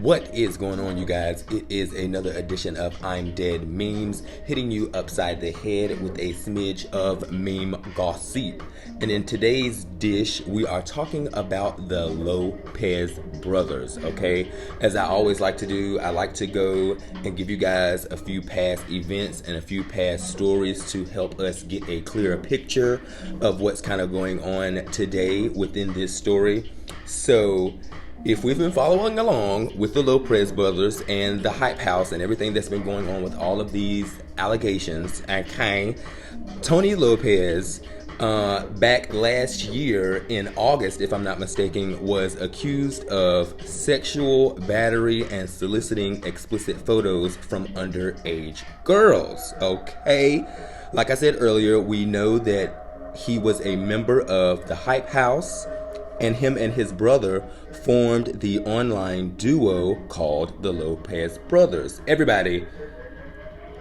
What is going on, you guys? It is another edition of I'm Dead Memes, hitting you upside the head with a smidge of meme gossip. And in today's dish, we are talking about the Lopez brothers, okay? As I always like to do, I like to go and give you guys a few past events and a few past stories to help us get a clearer picture of what's kind of going on today within this story. So, if we've been following along with the Lopez brothers and the hype house and everything that's been going on with all of these allegations, okay, Tony Lopez, back last year in August, if I'm not mistaken, was accused of sexual battery and soliciting explicit photos from underage girls, okay? Like I said earlier, we know that he was a member of the hype house, and him and his brother formed the online duo called the Lopez Brothers. Everybody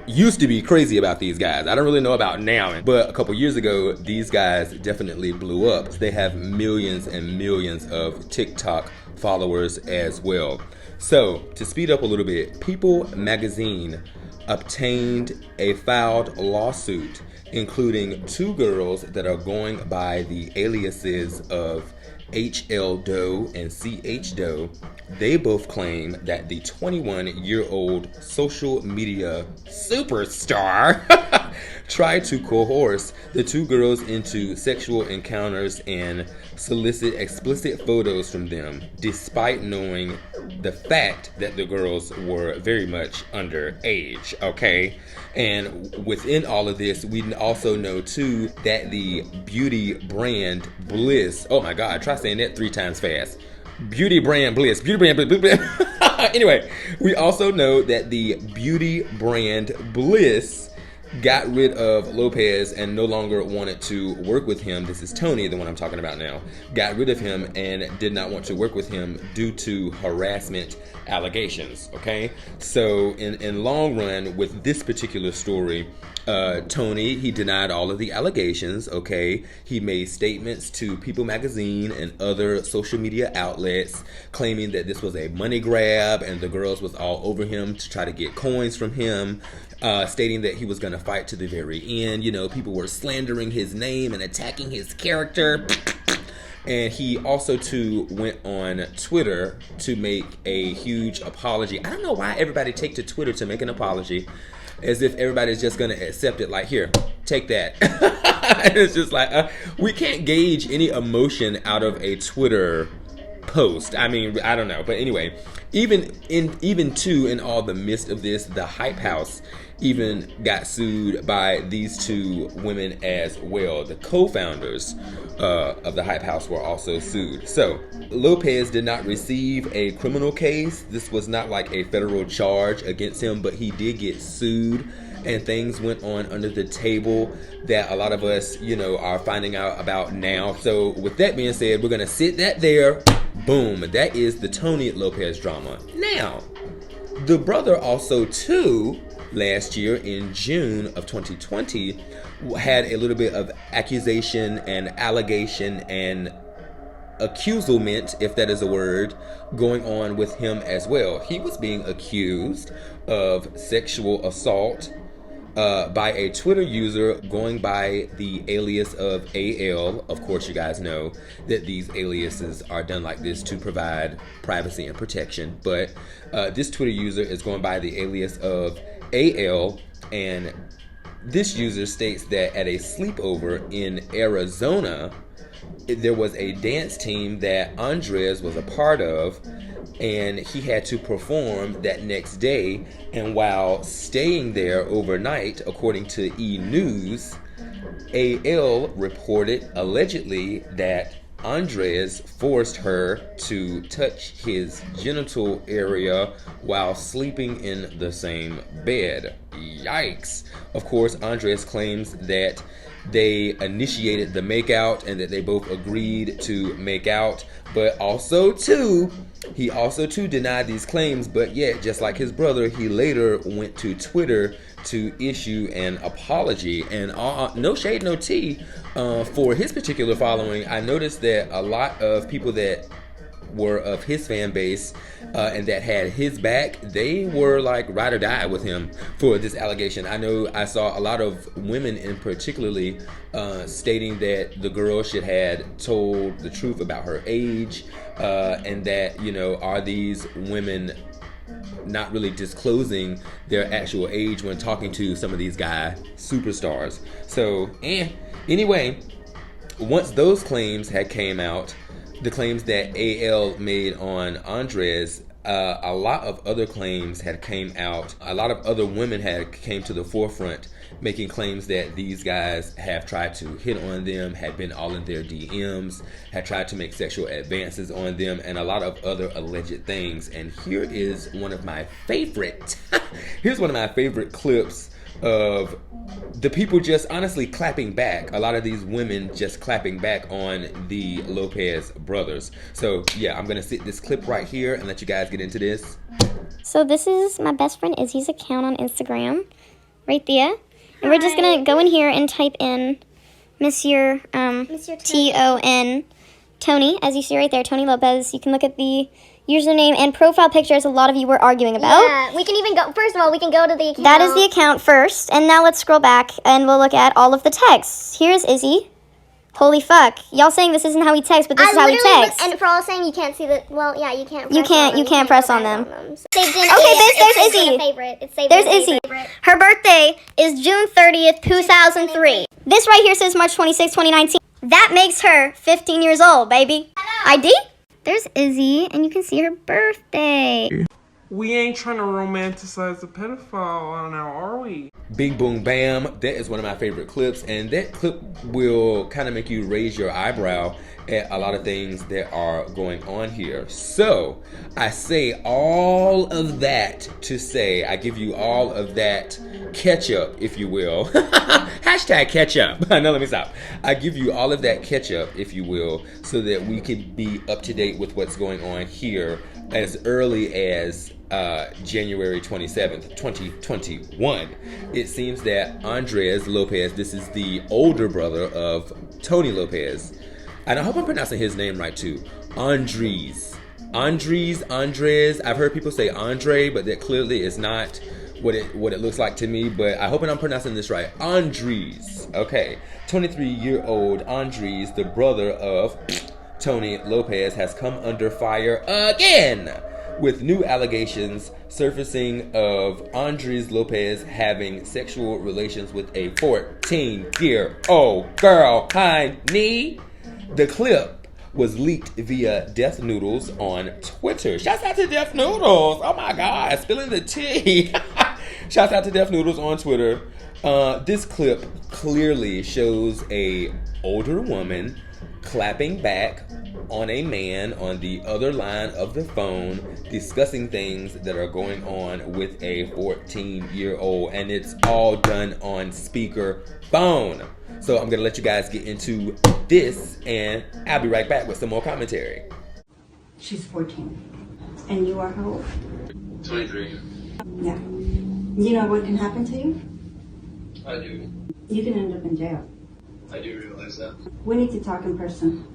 used to be crazy about these guys. I don't really know about now, but a couple years ago, these guys definitely blew up. They have millions and millions of TikTok followers as well. So, to speed up a little bit, People magazine obtained a filed lawsuit including two girls that are going by the aliases of HL Doe and CH Doe. They both claim that the 21-year-old social media superstar tried to coerce the two girls into sexual encounters and solicit explicit photos from them, despite knowing the fact that the girls were very much underage, okay? And within all of this, we also know too that the beauty brand Bliss, oh my God, try saying that 3 times fast. Beauty brand Bliss. Anyway, we also know that the beauty brand Bliss got rid of Lopez and no longer wanted to work with him. This is Tony, the one I'm talking about now. Got rid of him and did not want to work with him due to harassment allegations, okay? So in long run, with this particular story, Tony, he denied all of the allegations, okay? He made statements to People magazine and other social media outlets claiming that this was a money grab and the girls was all over him to try to get coins from him, stating that he was going to fight to the very end. You know, people were slandering his name and attacking his character. And he also, too, went on Twitter to make a huge apology. I don't know why everybody take to Twitter to make an apology, as if everybody's just going to accept it like, here, take that. And it's just like, we can't gauge any emotion out of a Twitter post. I mean, I don't know. But anyway, even in all the midst of this, the hype house even got sued by these two women as well. The co-founders of the hype house were also sued. So Lopez did not receive a criminal case. This was not like a federal charge against him, but he did get sued, and things went on under the table that a lot of us, you know, are finding out about now. So with that being said, we're gonna sit that there. Boom. That is the Tony Lopez drama. Now, the brother also too, last year in June of 2020, had a little bit of accusation and allegation and accusement, if that is a word, going on with him as well. He was being accused of sexual assault by a Twitter user going by the alias of AL. Of course, you guys know that these aliases are done like this to provide privacy and protection. But this Twitter user is going by the alias of AL, and this user states that at a sleepover in Arizona, there was a dance team that ONDREAZ was a part of, and he had to perform that next day. And while staying there overnight, according to E! News, AL reported allegedly that ONDREAZ forced her to touch his genital area while sleeping in the same bed. Yikes. Of course, ONDREAZ claims that they initiated the makeout and that they both agreed to make out, but also too, he also too denied these claims, but yet, just like his brother, he later went to Twitter to issue an apology. And no shade, no tea, for his particular following. I noticed that a lot of people that were of his fan base and that had his back, they were like ride or die with him for this allegation. I know I saw a lot of women in particularly stating that the girl should have told the truth about her age, and that, you know, are these women not really disclosing their actual age when talking to some of these guy superstars. So anyway, once those claims had came out, the claims that AL made on ONDREAZ, a lot of other claims had came out. A lot of other women had came to the forefront making claims that these guys have tried to hit on them, had been all in their DMs, had tried to make sexual advances on them, and a lot of other alleged things. And here is one of my favorite here's one of my favorite clips of the people just honestly clapping back. A lot of these women just clapping back on the Lopez brothers. So yeah, I'm gonna sit this clip right here and let you guys get into this. So this is my best friend Izzy's account on Instagram, right there. And we're just gonna go in here and type in Monsieur T-O-N, Tony, as you see right there, Tony Lopez. You can look at the username and profile pictures a lot of you were arguing about. Yeah, we can even go, first of all, we can go to the account. That is the account first, and now let's scroll back and we'll look at all of the texts. Here's Izzy. Holy fuck. Y'all saying this isn't how he texts, but this is how he texts. And for all saying you can't see the, well, yeah, you can't press on them. You can't press on them. Saved in okay, there's Izzy. Favorite. It's saved there's in Izzy. Favorite. Her birthday is June 30th, 2003. This right here says March 26, 2019. That makes her 15 years old, baby. ID? There's Izzy, and you can see her birthday. We ain't trying to romanticize a pedophile now, are we? Bing boom bam. That is one of my favorite clips, and that clip will kind of make you raise your eyebrow at a lot of things that are going on here. So I say all of that to say, I give you all of that ketchup, if you will. Hashtag ketchup. No, let me stop. I give you all of that ketchup, if you will, so that we can be up to date with what's going on here as early as January 27th, 2021. It seems that ONDREAZ Lopez, this is the older brother of Tony Lopez, and I hope I'm pronouncing his name right too. ONDREAZ. ONDREAZ. I've heard people say Andre, but that clearly is not what it looks like to me, but I hope I'm pronouncing this right. ONDREAZ. Okay. 23-year-old ONDREAZ, the brother of Tony Lopez, has come under fire again with new allegations surfacing of ONDREAZ Lopez having sexual relations with a 14-year-old girl. Honey, the clip was leaked via Death Noodles on Twitter. Shouts out to Death Noodles. Oh my God, spilling the tea. Shouts out to Death Noodles on Twitter. This clip clearly shows a older woman clapping back on a man on the other line of the phone, discussing things that are going on with a 14-year-old, and it's all done on speaker phone. So I'm gonna let you guys get into this, and I'll be right back with some more commentary. She's 14. And you are how old? 23. Yeah. You know what can happen to you? I do. You can end up in jail. I do realize that. We need to talk in person.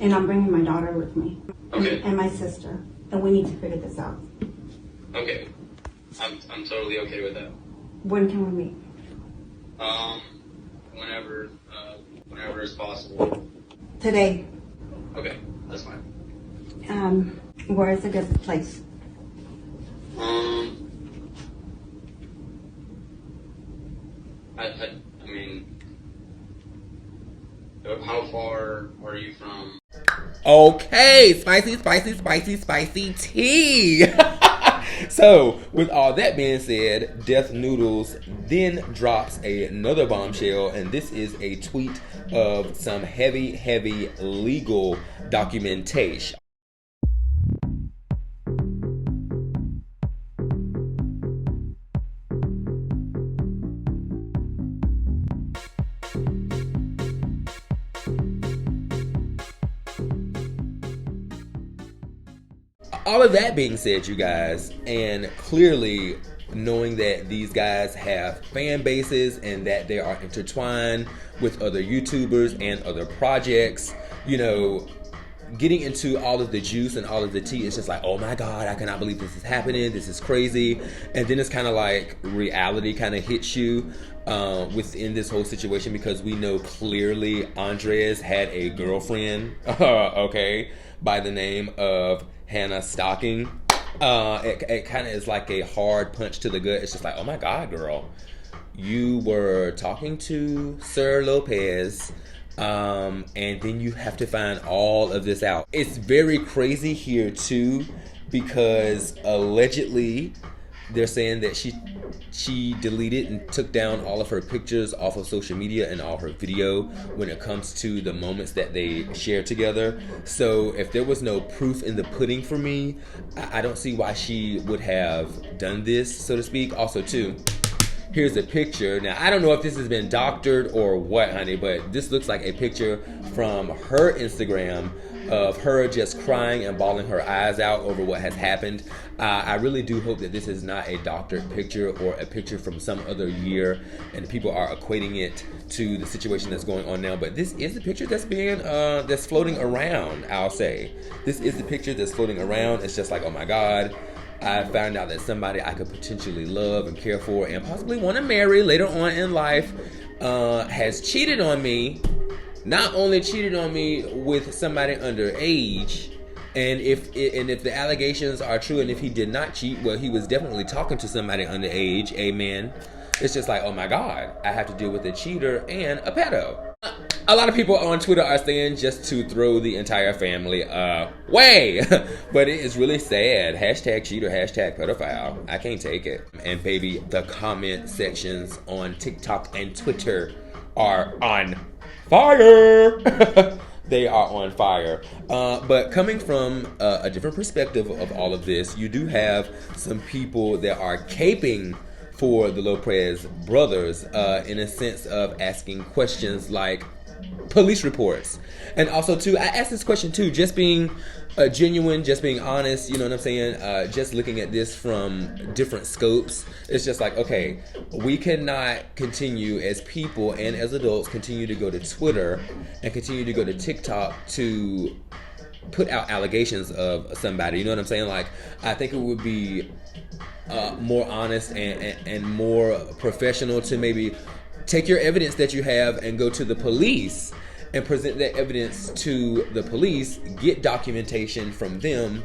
And I'm bringing my daughter with me. Okay. And my sister. And we need to figure this out. Okay. I'm totally okay with that. When can we meet? Whenever is possible. Today. Okay, that's fine. Where is a good place? I mean, how far are you from? Okay, spicy tea. So, with all that being said, Death Noodles then drops another bombshell, and this is a tweet of some heavy legal documentation. All of that being said, you guys, and clearly knowing that these guys have fan bases and that they are intertwined with other YouTubers and other projects, you know, getting into all of the juice and all of the tea, it's just like, oh my God, I cannot believe this is happening. This is crazy. And then it's kind of like reality kind of hits you within this whole situation, because we know clearly ONDREAZ had a girlfriend, okay, by the name of Hannah Stocking. It kind of is like a hard punch to the gut. It's just like, oh my God, girl, you were talking to Sir Lopez, and then you have to find all of this out. It's very crazy here too, because allegedly they're saying that she deleted and took down all of her pictures off of social media and all her video when it comes to the moments that they share together. So if there was no proof in the pudding for me, I don't see why she would have done this, so to speak. Also too, here's a picture. Now, I don't know if this has been doctored or what, honey, but this looks like a picture from her Instagram of her just crying and bawling her eyes out over what has happened. I really do hope that this is not a doctored picture or a picture from some other year and people are equating it to the situation that's going on now. But this is the picture that's being that's floating around, I'll say. This is the picture that's floating around. It's just like, oh my God, I found out that somebody I could potentially love and care for and possibly want to marry later on in life has cheated on me. Not only cheated on me with somebody underage, and if the allegations are true, and if he did not cheat, well, he was definitely talking to somebody underage. Amen. It's just like, oh my God, I have to deal with a cheater and a pedo. A lot of people on Twitter are saying just to throw the entire family away, but it is really sad. Hashtag cheater, hashtag pedophile. I can't take it. And baby, the comment sections on TikTok and Twitter are on fire. They are on fire. But coming from a different perspective of all of this, you do have some people that are caping for the Lopez brothers in a sense of asking questions like police reports. And also too, I asked this question too, just being genuine, just being honest, you know what I'm saying? Just looking at this from different scopes. It's just like, okay, we cannot continue as people and as adults continue to go to Twitter and continue to go to TikTok to put out allegations of somebody. You know what I'm saying? Like, I think it would be more honest and more professional to maybe take your evidence that you have and go to the police and present that evidence to the police, get documentation from them,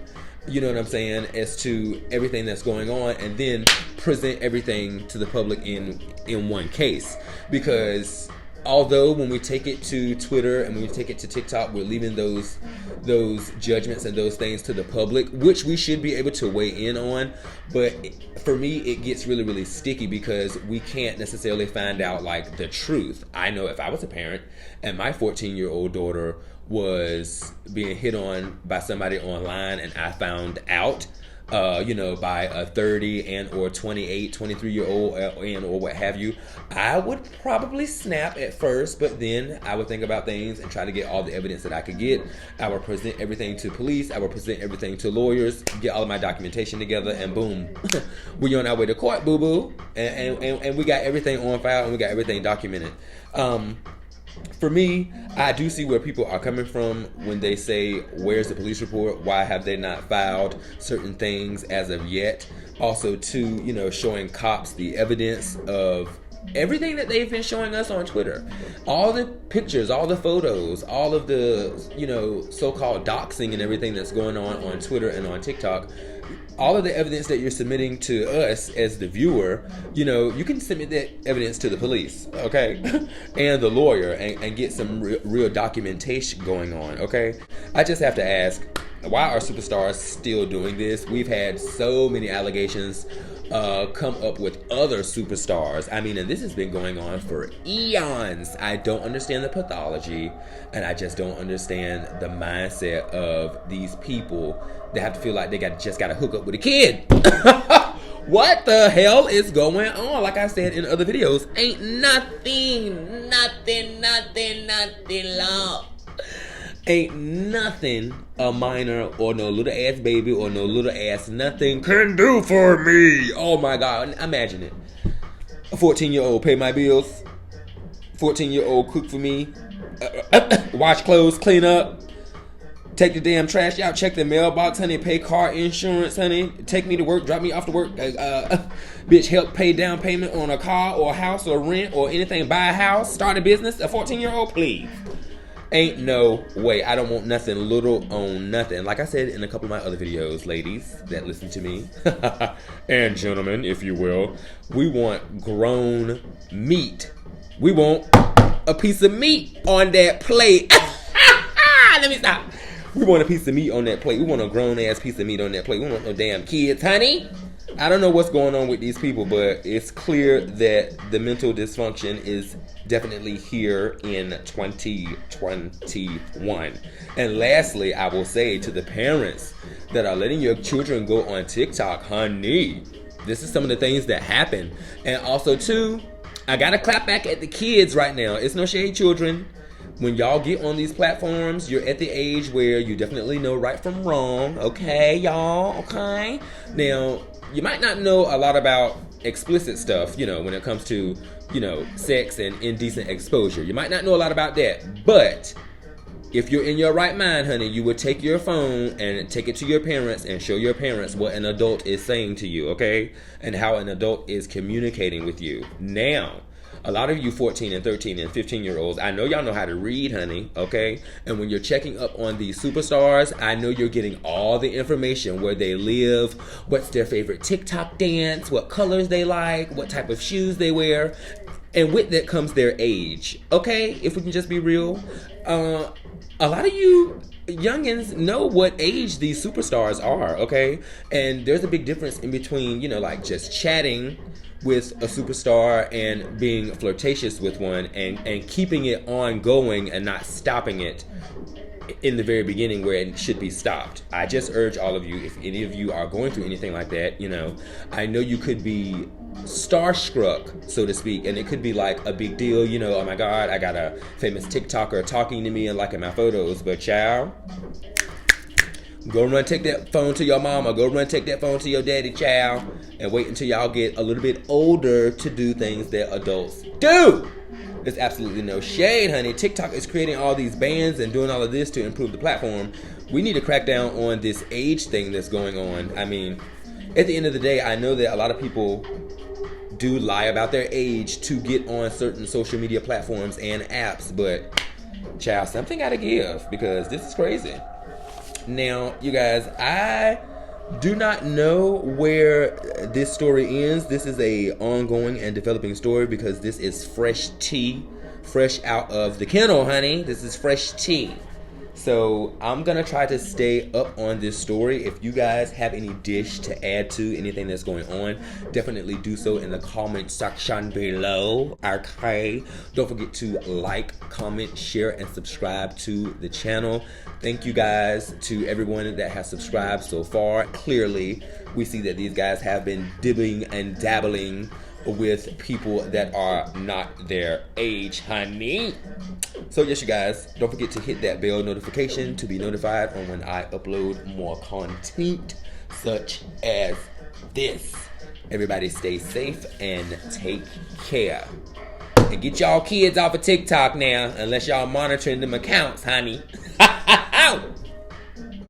you know what I'm saying, as to everything that's going on, and then present everything to the public in one case. Because although when we take it to Twitter and when we take it to TikTok, we're leaving those judgments and those things to the public, which we should be able to weigh in on. But for me, it gets really, really sticky because we can't necessarily find out like the truth. I know if I was a parent and my 14-year-old daughter was being hit on by somebody online and I found out, by a 30 and or 28, 23-year-old and or what have you, I would probably snap at first, but then I would think about things and try to get all the evidence that I could get. I would present everything to police. I would present everything to lawyers, get all of my documentation together, and boom, we're on our way to court, boo-boo. And we got everything on file and we got everything documented. For me, I do see where people are coming from when they say, where's the police report? Why have they not filed certain things as of yet? Also, too, showing cops the evidence of everything that they've been showing us on Twitter. All the pictures, all the photos, all of the, so-called doxing and everything that's going on Twitter and on TikTok. All of the evidence that you're submitting to us as the viewer, you can submit that evidence to the police, okay? And the lawyer and get some real documentation going on, okay? I just have to ask, why are superstars still doing this? We've had so many allegations come up with other superstars. I mean, and this has been going on for eons. I don't understand the pathology, and I just don't understand the mindset of these people that have to feel like they just got to hook up with a kid. What the hell is going on? Like I said in other videos, ain't nothing long. Ain't nothing a minor or no little ass baby or no little ass nothing can do for me. Oh my God, imagine it. A 14-year-old pay my bills. 14-year-old cook for me. Wash clothes, clean up. Take the damn trash out, check the mailbox, honey, pay car insurance, honey, take me to work, drop me off to work, bitch, help pay down payment on a car or a house or rent or anything, buy a house, start a business, a 14-year-old, please. Ain't no way. I don't want nothing little on nothing. Like I said in a couple of my other videos, ladies that listen to me, and gentlemen, if you will, we want grown meat. We want a piece of meat on that plate. Let me stop. We want a piece of meat on that plate. We want a grown-ass piece of meat on that plate. We want no damn kids, honey. I don't know what's going on with these people, but it's clear that the mental dysfunction is definitely here in 2021. And lastly, I will say to the parents that are letting your children go on TikTok, honey, this is some of the things that happen. And also, too, I got to clap back at the kids right now. It's no shade, children. When y'all get on these platforms, you're at the age where you definitely know right from wrong. Okay, y'all? Okay? Now, you might not know a lot about explicit stuff, you know, when it comes to, you know, sex and indecent exposure. You might not know a lot about that. But if you're in your right mind, honey, you would take your phone and take it to your parents and show your parents what an adult is saying to you, okay? And how an adult is communicating with you. Now, a lot of you 14 and 13 and 15-year-olds, I know y'all know how to read, honey, okay? And when you're checking up on these superstars, I know you're getting all the information, where they live, what's their favorite TikTok dance, what colors they like, what type of shoes they wear. And with that comes their age, okay? If we can just be real. A lot of you youngins know what age these superstars are, okay? And there's a big difference in between, you know, like just chatting with a superstar and being flirtatious with one, and keeping it ongoing and not stopping it in the very beginning where it should be stopped. I just urge all of you, if any of you are going through anything like that, you know, I know you could be starstruck, so to speak, and it could be like a big deal, you know, oh my God, I got a famous TikToker talking to me and liking my photos, but child, go run take that phone to your mama, go run take that phone to your daddy, child, and wait until y'all get a little bit older to do things that adults do. There's absolutely no shade, honey. TikTok is creating all these bans and doing all of this to improve the platform. We need to crack down on this age thing that's going on. I mean, at the end of the day, I know that a lot of people do lie about their age to get on certain social media platforms and apps, but child, something gotta give, because this is crazy. Now, you guys, I do not know where this story ends. This is a ongoing and developing story, because this is fresh tea, fresh out of the kennel, honey. This is fresh tea. So I'm going to try to stay up on this story. If you guys have any dish to add to anything that's going on, definitely do so in the comment section below. Okay. Don't forget to like, comment, share, and subscribe to the channel. Thank you guys to everyone that has subscribed so far. Clearly, we see that these guys have been dibbing and dabbling with people that are not their age, honey. So yes, you guys, don't forget to hit that bell notification to be notified on when I upload more content such as this. Everybody stay safe and take care. And get y'all kids off of TikTok now, unless y'all monitoring them accounts, honey.